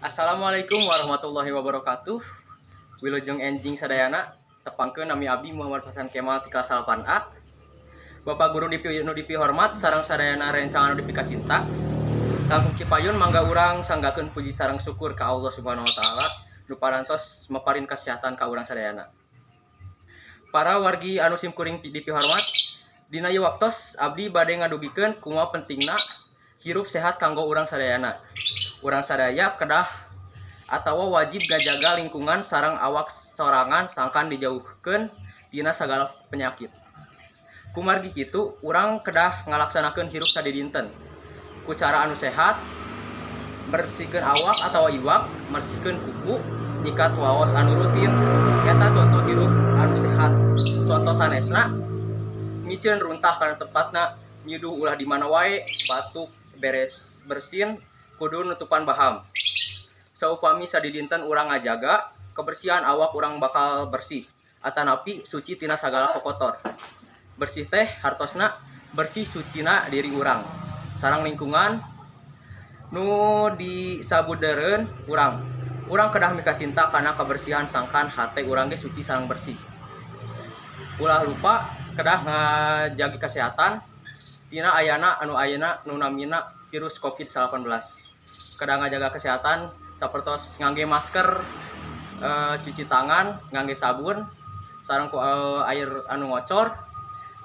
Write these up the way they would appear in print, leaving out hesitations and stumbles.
Assalamualaikum warahmatullahi wabarakatuh. Wilujeng enjing sadayana tepangkeun nami abdi Muhammad Hasan Kemal ti kelas 8A. Bapak guru nu dipihormat sareng sadayana rencangan nu dipikacinta. Langkung cipayun mangga urang sanggakeun puji sareng syukur ka Allah Subhanahu wa taala nu parantos maparin kasehatan ka urang sadayana. Para wargi anu simkuring dipihormat, dina ieu waktos abdi bade ngadugikeun kumaha pentingna hirup sehat kanggo urang sadayana. Urang sadaya kedah atawa wajib ngajaga lingkungan sareng awak sorangan sangkan dijauhkeun tina sagala penyakit. Kumargi kitu urang kedah ngalaksanakeun hirup sadidinten ku cara anu sehat, bersihkeun awak atawa iwak, bersihkeun kuku, nyikat waos anu rutin. Eta contoh hirup anu sehat. Contoh sanesna micieun runtah kana tempatna, nyuduh ulah di mana wae, batuk, beres bersin, kudu nutupan baham. Saupami sadidinten urang ngajaga kebersihan awak urang bakal bersih atanapi suci tina sagala kokotor. Bersih teh hartosna bersih sucina diri urang sareng lingkungan nu disabudareun urang. Urang kedah mika cinta kana kebersihan sangkan hate urang ge suci sareng bersih. Ulah lupa kedah ngajagi kesehatan tina ayana nu namina virus COVID-19. Kedah ngajaga kesehatan sapertos ngangge masker, cuci tangan, ngangge sabun, sareng air anu ngocor,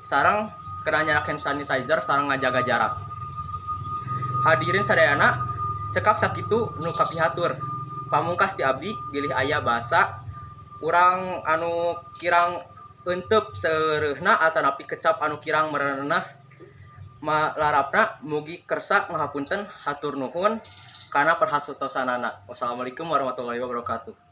sareng kedah nyalakeun sanitizer sareng ngajaga jarak. Hadirin sadayana, cekap sakitu nu kapihatur. Pamungkas ti abdi bilih aya basa urang anu kirang eunteup seureuna atanapi kecap anu kirang merenah larapna mugi kersa ngahapunten hatur nuhun kana perhatosanana. Wassalamualaikum warahmatullahi wabarakatuh.